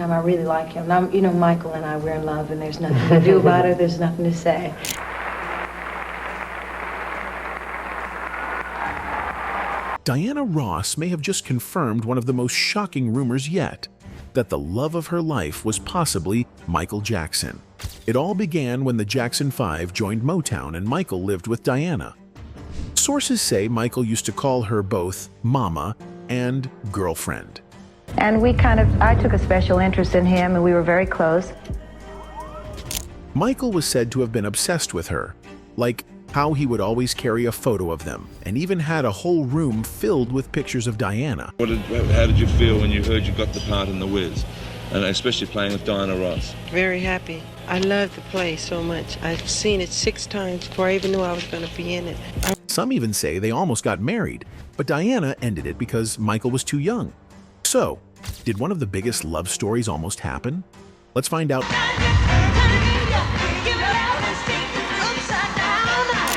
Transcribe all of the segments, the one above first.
time. I really like him. Now, you know, Michael and I, we're in love, and there's nothing to do about it. There's nothing to say. Diana Ross may have just confirmed one of the most shocking rumors yet, that the love of her life was possibly Michael Jackson. It all began when the Jackson 5 joined Motown and Michael lived with Diana. Sources say Michael used to call her both mama and girlfriend. And I took a special interest in him, and we were very close. Michael was said to have been obsessed with her, like how he would always carry a photo of them and even had a whole room filled with pictures of Diana. How did you feel when you heard you got the part in The Wiz, and especially playing with Diana Ross? Very happy. I love the play so much. I've seen it 6 times before I even knew I was going to be in it. Some even say they almost got married, but Diana ended it because Michael was too young. So, did one of the biggest love stories almost happen? Let's find out.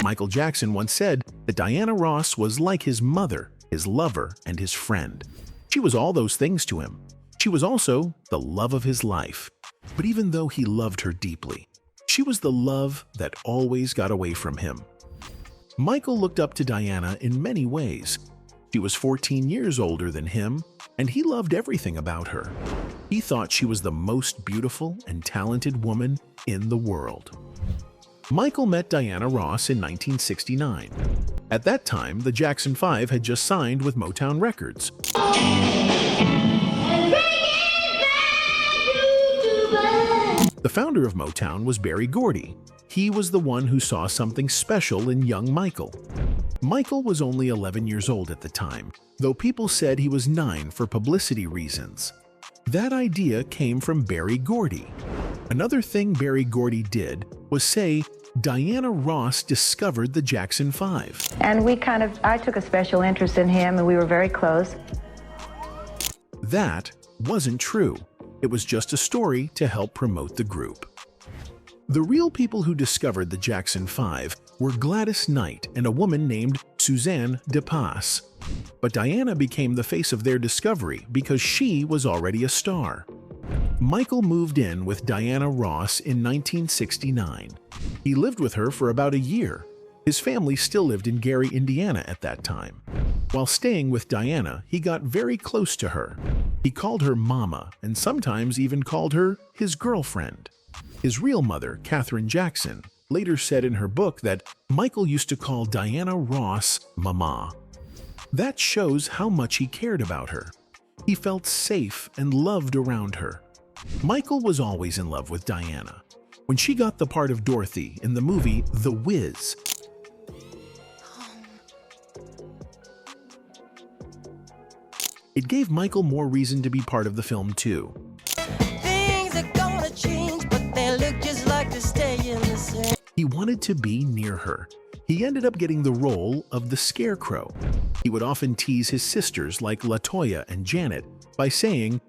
Michael Jackson once said that Diana Ross was like his mother, his lover, and his friend. She was all those things to him. She was also the love of his life. But even though he loved her deeply, she was the love that always got away from him. Michael looked up to Diana in many ways. She was 14 years older than him, and he loved everything about her. He thought she was the most beautiful and talented woman in the world. Michael met Diana Ross in 1969. At that time, the Jackson 5 had just signed with Motown Records. The founder of Motown was Berry Gordy. He was the one who saw something special in young Michael. Michael was only 11 years old at the time, though people said he was 9 for publicity reasons. That idea came from Berry Gordy. Another thing Berry Gordy did was say Diana Ross discovered the Jackson 5. And I took a special interest in him, and we were very close. That wasn't true. It was just a story to help promote the group. The real people who discovered the Jackson 5 were Gladys Knight and a woman named Suzanne DePass. But Diana became the face of their discovery because she was already a star. Michael moved in with Diana Ross in 1969. He lived with her for about a year. His family still lived in Gary, Indiana at that time. While staying with Diana, he got very close to her. He called her Mama and sometimes even called her his girlfriend. His real mother, Katherine Jackson, later said in her book that Michael used to call Diana Ross Mama. That shows how much he cared about her. He felt safe and loved around her. Michael was always in love with Diana. When she got the part of Dorothy in the movie The Wiz, it gave Michael more reason to be part of the film too. Things are gonna change, but they look just like they're staying the same. He wanted to be near her. He ended up getting the role of the Scarecrow. He would often tease his sisters like LaToya and Janet by saying,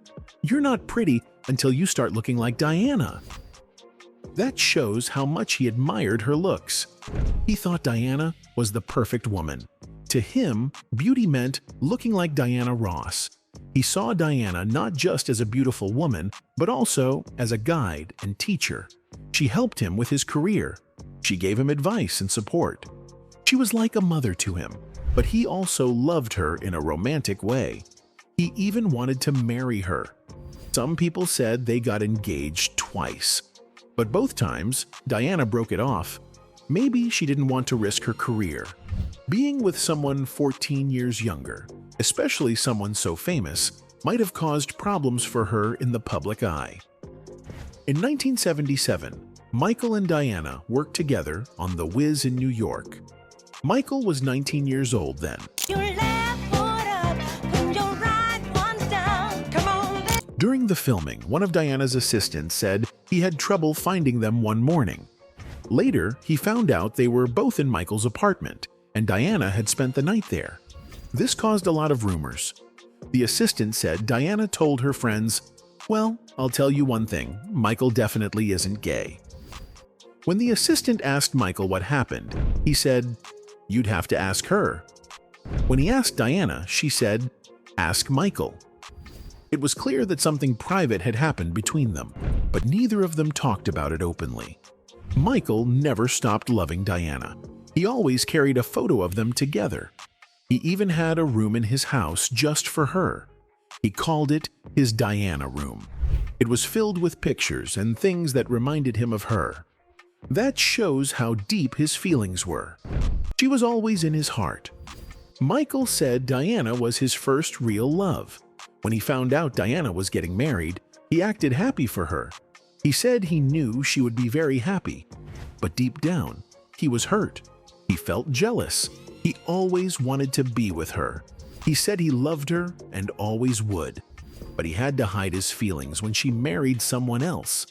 "You're not pretty until you start looking like Diana." That shows how much he admired her looks. He thought Diana was the perfect woman. To him, beauty meant looking like Diana Ross. He saw Diana not just as a beautiful woman, but also as a guide and teacher. She helped him with his career. She gave him advice and support. She was like a mother to him, but he also loved her in a romantic way. He even wanted to marry her. Some people said they got engaged twice, but both times, Diana broke it off. Maybe she didn't want to risk her career. Being with someone 14 years younger, especially someone so famous, might have caused problems for her in the public eye. In 1977, Michael and Diana worked together on The Wiz in New York. Michael was 19 years old then. During the filming, one of Diana's assistants said he had trouble finding them one morning. Later, he found out they were both in Michael's apartment, and Diana had spent the night there. This caused a lot of rumors. The assistant said Diana told her friends, "Well, I'll tell you one thing, Michael definitely isn't gay." When the assistant asked Michael what happened, he said, "You'd have to ask her." When he asked Diana, she said, "Ask Michael." It was clear that something private had happened between them, but neither of them talked about it openly. Michael never stopped loving Diana. He always carried a photo of them together. He even had a room in his house just for her. He called it his Diana room. It was filled with pictures and things that reminded him of her. That shows how deep his feelings were. She was always in his heart. Michael said Diana was his first real love. When he found out Diana was getting married, he acted happy for her. He said he knew she would be very happy, but deep down, he was hurt. He felt jealous. He always wanted to be with her. He said he loved her and always would, but he had to hide his feelings when she married someone else.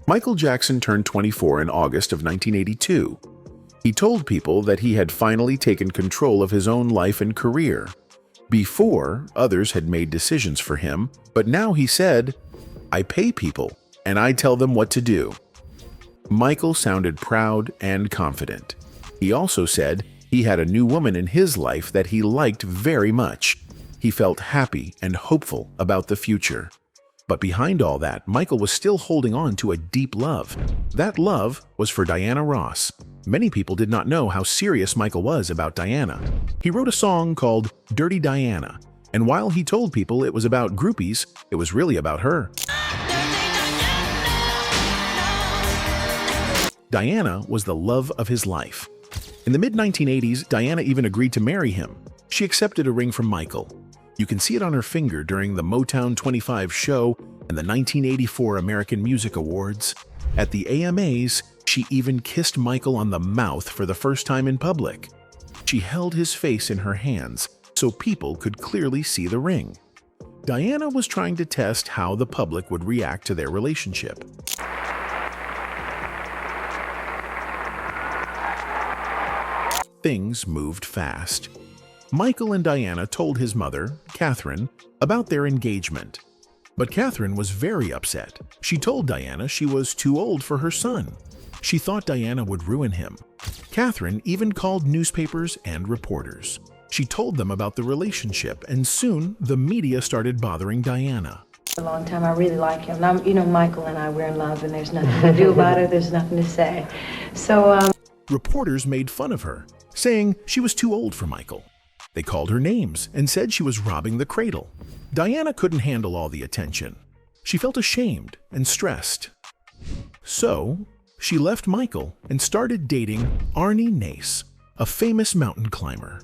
Michael Jackson turned 24 in August of 1982. He told people that he had finally taken control of his own life and career. Before, others had made decisions for him, but now he said, "I pay people, and I tell them what to do." Michael sounded proud and confident. He also said he had a new woman in his life that he liked very much. He felt happy and hopeful about the future. But behind all that, Michael was still holding on to a deep love. That love was for Diana Ross. Many people did not know how serious Michael was about Diana. He wrote a song called Dirty Diana, and while he told people it was about groupies, it was really about her. Diana was the love of his life. In the mid-1980s, Diana even agreed to marry him. She accepted a ring from Michael. You can see it on her finger during the Motown 25 show and the 1984 American Music Awards. At the AMAs, she even kissed Michael on the mouth for the first time in public. She held his face in her hands so people could clearly see the ring. Diana was trying to test how the public would react to their relationship. Things moved fast. Michael and Diana told his mother, Catherine, about their engagement. But Catherine was very upset. She told Diana she was too old for her son. She thought Diana would ruin him. Catherine even called newspapers and reporters. She told them about the relationship, and soon the media started bothering Diana. A long time. I really like him. Now, Michael and I, we're in love, and there's nothing to do about it. There's nothing to say. So, Reporters made fun of her, saying she was too old for Michael. They called her names and said she was robbing the cradle. Diana couldn't handle all the attention. She felt ashamed and stressed. So, she left Michael and started dating Arnie Nace, a famous mountain climber.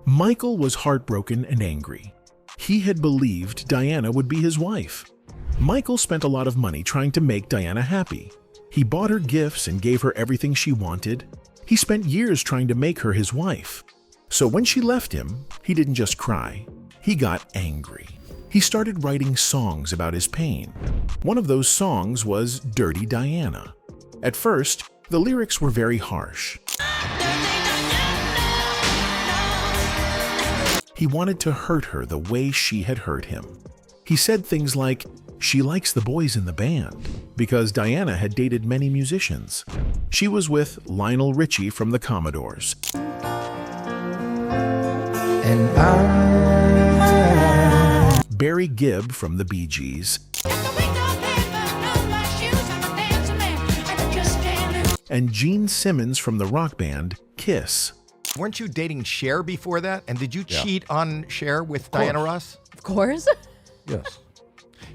Michael was heartbroken and angry. He had believed Diana would be his wife. Michael spent a lot of money trying to make Diana happy. He bought her gifts and gave her everything she wanted. He spent years trying to make her his wife. So when she left him, he didn't just cry. He got angry. He started writing songs about his pain. One of those songs was Dirty Diana. At first, the lyrics were very harsh. He wanted to hurt her the way she had hurt him. He said things like, she likes the boys in the band, because Diana had dated many musicians. She was with Lionel Richie from the Commodores, And I... Barry Gibb from the Bee Gees, and Gene Simmons from the rock band Kiss. Weren't you dating Cher before that? And did you cheat on Cher with Diana Ross? Of course. Yes.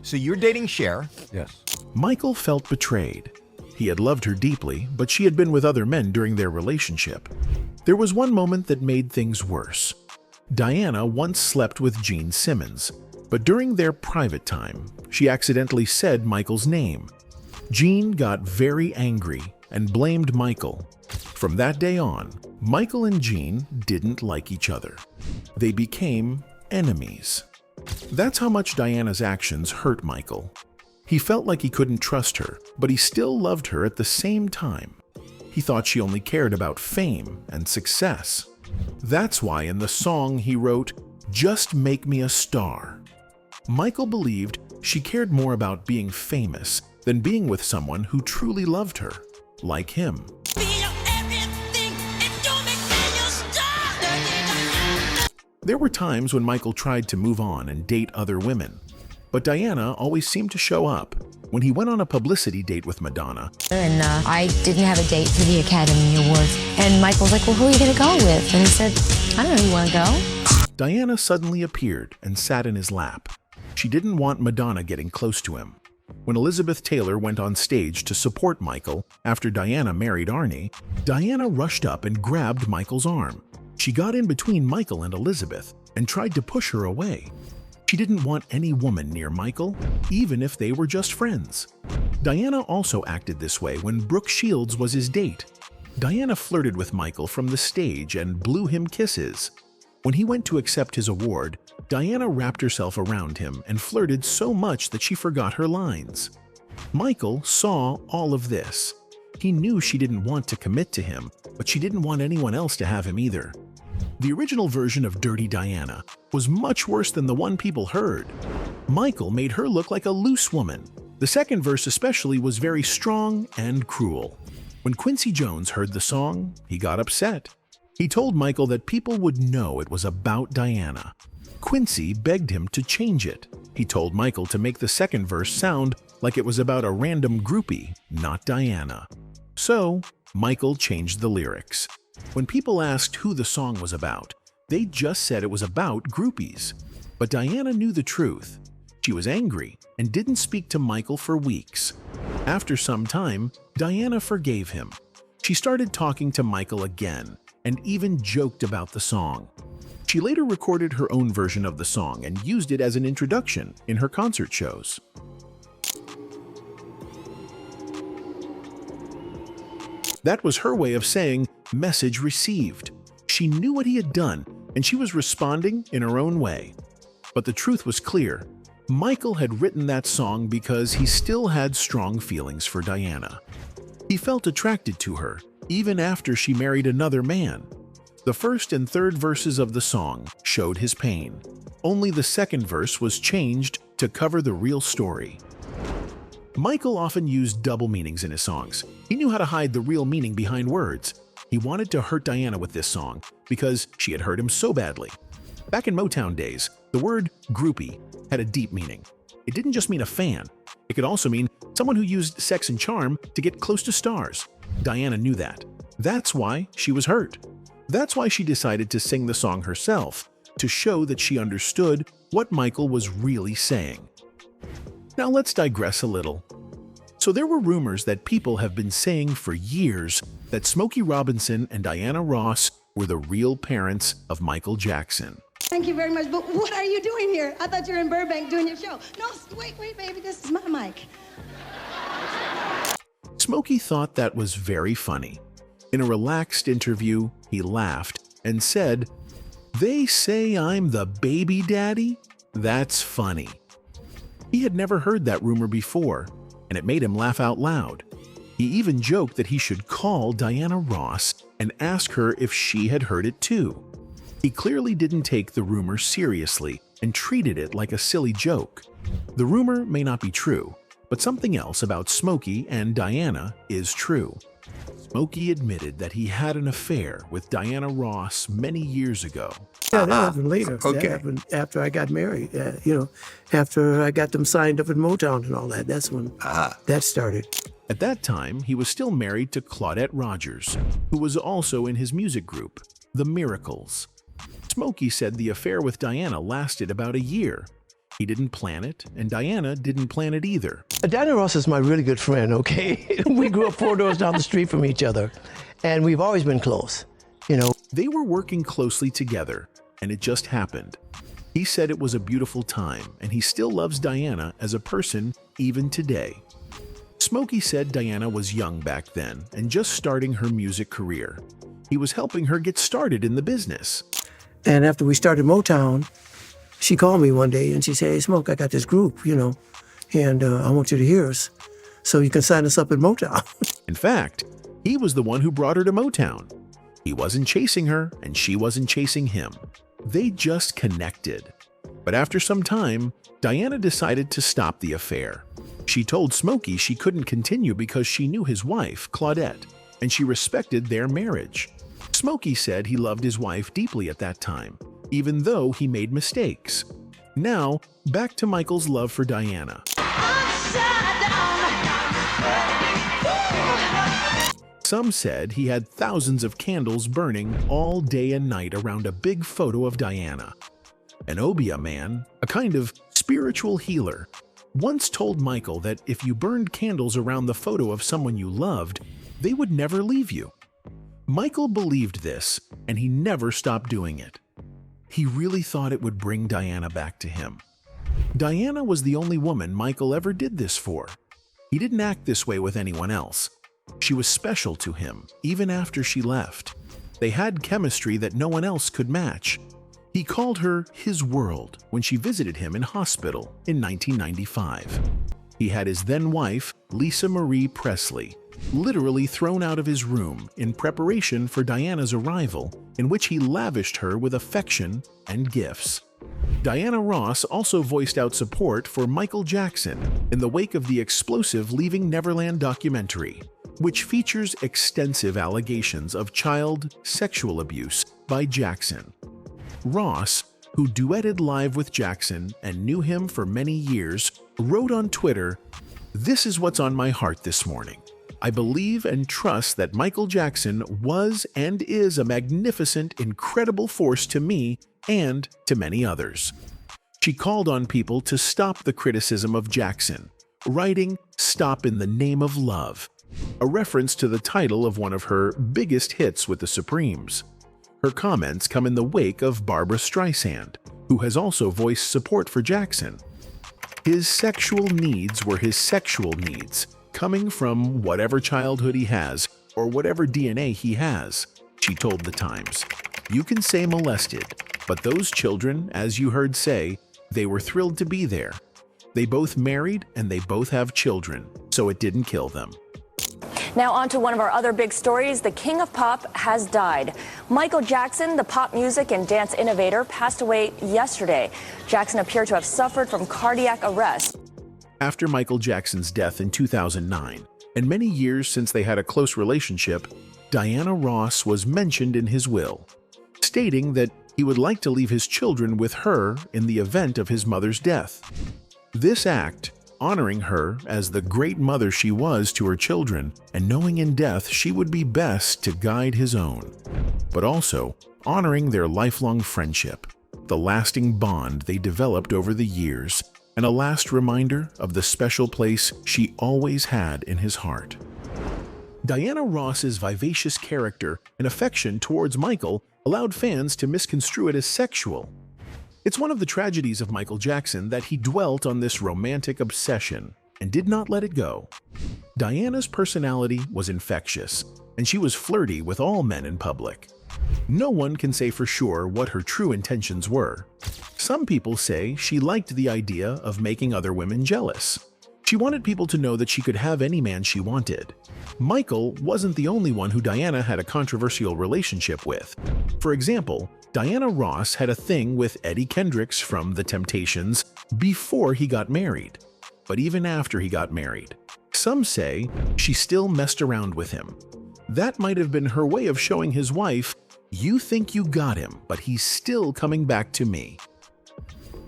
So you're dating Cher. Yes. Michael felt betrayed. He had loved her deeply, but she had been with other men during their relationship. There was one moment that made things worse. Diana once slept with Gene Simmons, but during their private time, she accidentally said Michael's name. Gene got very angry and blamed Michael. From that day on, Michael and Gene didn't like each other. They became enemies. That's how much Diana's actions hurt Michael. He felt like he couldn't trust her, but he still loved her at the same time. He thought she only cared about fame and success. That's why in the song he wrote, "Just Make Me a Star." Michael believed she cared more about being famous than being with someone who truly loved her, like him. Be your everything, and don't make me your star. There were times when Michael tried to move on and date other women, but Diana always seemed to show up. When he went on a publicity date with Madonna, And I didn't have a date for the Academy Awards. And Michael's like, well, who are you going to go with? And he said, I don't know, you want to go? Diana suddenly appeared and sat in his lap. She didn't want Madonna getting close to him. When Elizabeth Taylor went on stage to support Michael after Diana married Arnie, Diana rushed up and grabbed Michael's arm. She got in between Michael and Elizabeth and tried to push her away. She didn't want any woman near Michael, even if they were just friends. Diana also acted this way when Brooke Shields was his date. Diana flirted with Michael from the stage and blew him kisses. When he went to accept his award, Diana wrapped herself around him and flirted so much that she forgot her lines. Michael saw all of this. He knew she didn't want to commit to him, but she didn't want anyone else to have him either. The original version of Dirty Diana was much worse than the one people heard. Michael made her look like a loose woman. The second verse especially was very strong and cruel. When Quincy Jones heard the song, he got upset. He told Michael that people would know it was about Diana. Quincy begged him to change it. He told Michael to make the second verse sound like it was about a random groupie, not Diana. So, Michael changed the lyrics. When people asked who the song was about, they just said it was about groupies. But Diana knew the truth. She was angry and didn't speak to Michael for weeks. After some time, Diana forgave him. She started talking to Michael again and even joked about the song. She later recorded her own version of the song and used it as an introduction in her concert shows. That was her way of saying, "Message received." She knew what he had done, and she was responding in her own way. But the truth was clear. Michael had written that song because he still had strong feelings for Diana. He felt attracted to her, even after she married another man. The first and third verses of the song showed his pain. Only the second verse was changed to cover the real story. Michael often used double meanings in his songs. He knew how to hide the real meaning behind words. He wanted to hurt Diana with this song because she had hurt him so badly. Back in Motown days, the word groupie had a deep meaning. It didn't just mean a fan. It could also mean someone who used sex and charm to get close to stars. Diana knew that. That's why she was hurt. That's why she decided to sing the song herself, to show that she understood what Michael was really saying. Now let's digress a little. So there were rumors that people have been saying for years that Smokey Robinson and Diana Ross were the real parents of Michael Jackson. Thank you very much, but what are you doing here? I thought you were in Burbank doing your show. No, wait, baby, this is my mic. Smokey thought that was very funny. In a relaxed interview, he laughed and said, "They say I'm the baby daddy? That's funny." He had never heard that rumor before, and it made him laugh out loud. He even joked that he should call Diana Ross and ask her if she had heard it too. He clearly didn't take the rumor seriously and treated it like a silly joke. The rumor may not be true, but something else about Smokey and Diana is true. Smokey admitted that he had an affair with Diana Ross many years ago. Yeah, that happened later. Okay. That happened after I got married. After I got them signed up at Motown and all that. That's when that started. At that time, he was still married to Claudette Rogers, who was also in his music group, The Miracles. Smokey said the affair with Diana lasted about a year. He didn't plan it, and Diana didn't plan it either. Diana Ross is my really good friend, okay? We grew up 4 doors down the street from each other, and we've always been close, They were working closely together, and it just happened. He said it was a beautiful time, and he still loves Diana as a person even today. Smokey said Diana was young back then and just starting her music career. He was helping her get started in the business. And after we started Motown, she called me one day and she said, "Hey, Smoke, I got this group, and I want you to hear us so you can sign us up at Motown." In fact, he was the one who brought her to Motown. He wasn't chasing her, and she wasn't chasing him. They just connected. But after some time, Diana decided to stop the affair. She told Smokey she couldn't continue because she knew his wife, Claudette, and she respected their marriage. Smokey said he loved his wife deeply at that time, even though he made mistakes. Now, back to Michael's love for Diana. Some said he had thousands of candles burning all day and night around a big photo of Diana. An Obeah man, a kind of spiritual healer, once told Michael that if you burned candles around the photo of someone you loved, they would never leave you. Michael believed this, and he never stopped doing it. He really thought it would bring Diana back to him. Diana was the only woman Michael ever did this for. He didn't act this way with anyone else. She was special to him, even after she left. They had chemistry that no one else could match. He called her his world when she visited him in hospital in 1995. He had his then-wife, Lisa Marie Presley, literally thrown out of his room in preparation for Diana's arrival, in which he lavished her with affection and gifts. Diana Ross also voiced out support for Michael Jackson in the wake of the explosive Leaving Neverland documentary, which features extensive allegations of child sexual abuse by Jackson. Ross, who duetted live with Jackson and knew him for many years, wrote on Twitter, "This is what's on my heart this morning. I believe and trust that Michael Jackson was and is a magnificent, incredible force to me and to many others." She called on people to stop the criticism of Jackson, writing, "Stop in the name of love," a reference to the title of one of her biggest hits with the Supremes. Her comments come in the wake of Barbra Streisand, who has also voiced support for Jackson. His sexual needs were his sexual needs, coming from whatever childhood he has or whatever DNA he has, she told The Times. You can say molested, but those children, as you heard say, they were thrilled to be there. They both married and they both have children, so it didn't kill them. Now on to one of our other big stories. The king of pop has died. Michael Jackson, the pop music and dance innovator, passed away yesterday. Jackson appeared to have suffered from cardiac arrest. After Michael Jackson's death in 2009, and many years since they had a close relationship, Diana Ross was mentioned in his will, stating that he would like to leave his children with her in the event of his mother's death. This act, honoring her as the great mother she was to her children, and knowing in death she would be best to guide his own, but also honoring their lifelong friendship, the lasting bond they developed over the years, and a last reminder of the special place she always had in his heart. Diana Ross's vivacious character and affection towards Michael allowed fans to misconstrue it as sexual. It's one of the tragedies of Michael Jackson that he dwelt on this romantic obsession and did not let it go. Diana's personality was infectious, and she was flirty with all men in public. No one can say for sure what her true intentions were. Some people say she liked the idea of making other women jealous. She wanted people to know that she could have any man she wanted. Michael wasn't the only one who Diana had a controversial relationship with. For example, Diana Ross had a thing with Eddie Kendricks from The Temptations before he got married, but even after he got married. Some say she still messed around with him. That might have been her way of showing his wife, "You think you got him, but he's still coming back to me."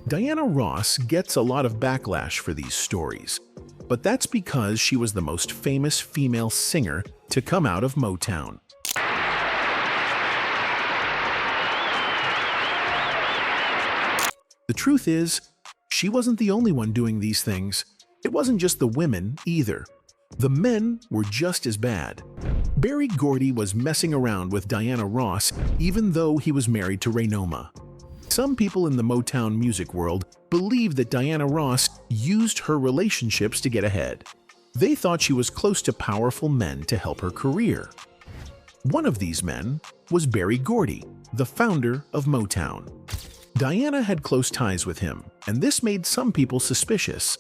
Diana Ross gets a lot of backlash for these stories, but that's because she was the most famous female singer to come out of Motown. The truth is, she wasn't the only one doing these things. It wasn't just the women either. The men were just as bad. Berry Gordy was messing around with Diana Ross even though he was married to Raynoma. Some people in the Motown music world believe that Diana Ross used her relationships to get ahead. They thought she was close to powerful men to help her career. One of these men was Berry Gordy, the founder of Motown. Diana had close ties with him, and this made some people suspicious.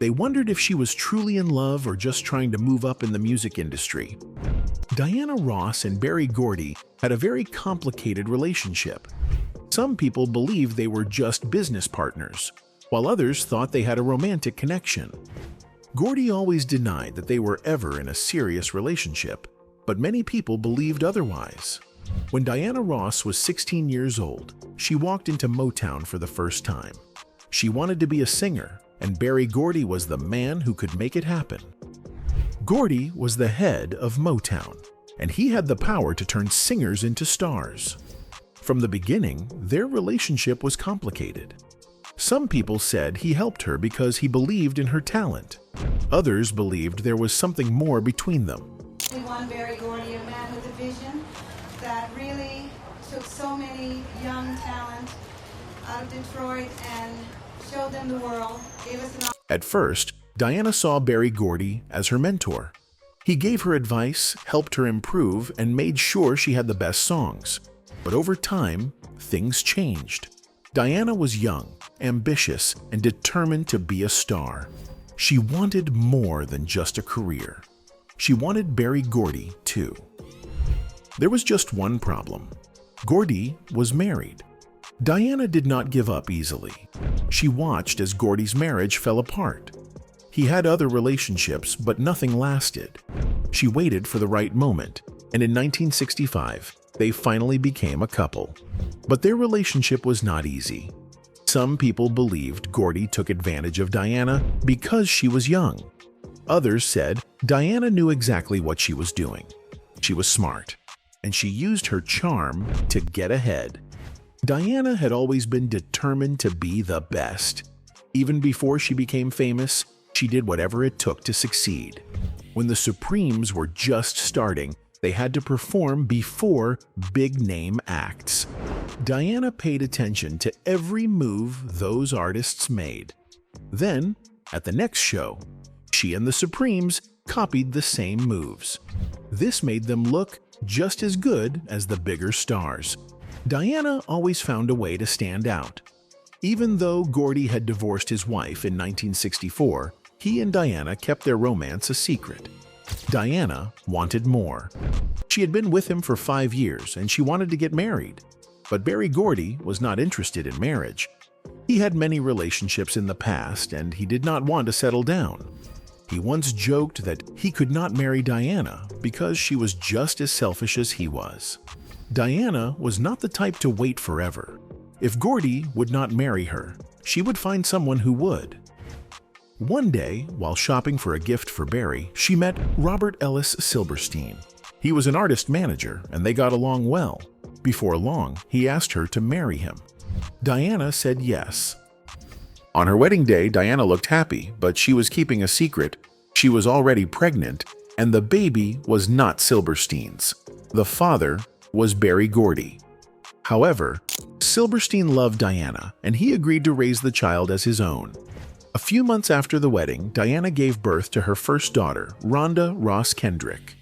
They wondered if she was truly in love or just trying to move up in the music industry. Diana Ross and Berry Gordy had a very complicated relationship. Some people believed they were just business partners, while others thought they had a romantic connection. Gordy always denied that they were ever in a serious relationship, but many people believed otherwise. When Diana Ross was 16 years old, she walked into Motown for the first time. She wanted to be a singer, and Berry Gordy was the man who could make it happen. Gordy was the head of Motown, and he had the power to turn singers into stars. From the beginning, their relationship was complicated. Some people said he helped her because he believed in her talent. Others believed there was something more between them. We won Berry Gordy, a man with a vision that really took so many young talent out of Detroit and showed them the world, gave us an At first, Diana saw Berry Gordy as her mentor. He gave her advice, helped her improve, and made sure she had the best songs. But over time, things changed. Diana was young, ambitious, and determined to be a star. She wanted more than just a career. She wanted Berry Gordy, too. There was just one problem. Gordy was married. Diana did not give up easily. She watched as Gordy's marriage fell apart. He had other relationships, but nothing lasted. She waited for the right moment, and in 1965, they finally became a couple. But their relationship was not easy. Some people believed Gordy took advantage of Diana because she was young. Others said Diana knew exactly what she was doing. She was smart, and she used her charm to get ahead. Diana had always been determined to be the best. Even before she became famous, she did whatever it took to succeed. When the Supremes were just starting, they had to perform before big-name acts. Diana paid attention to every move those artists made. Then, at the next show, she and the Supremes copied the same moves. This made them look just as good as the bigger stars. Diana always found a way to stand out. Even though Gordy had divorced his wife in 1964, he and Diana kept their romance a secret. Diana wanted more. She had been with him for 5 years and she wanted to get married. But Berry Gordy was not interested in marriage. He had many relationships in the past and he did not want to settle down. He once joked that he could not marry Diana because she was just as selfish as he was. Diana was not the type to wait forever. If Gordy would not marry her, she would find someone who would. One day, while shopping for a gift for Berry, she met Robert Ellis Silberstein. He was an artist manager, and they got along well. Before long, he asked her to marry him. Diana said yes. On her wedding day, Diana looked happy, but she was keeping a secret. She was already pregnant, and the baby was not Silberstein's. The father was Berry Gordy. However, Silberstein loved Diana, and he agreed to raise the child as his own. A few months after the wedding, Diana gave birth to her first daughter, Rhonda Ross Kendrick.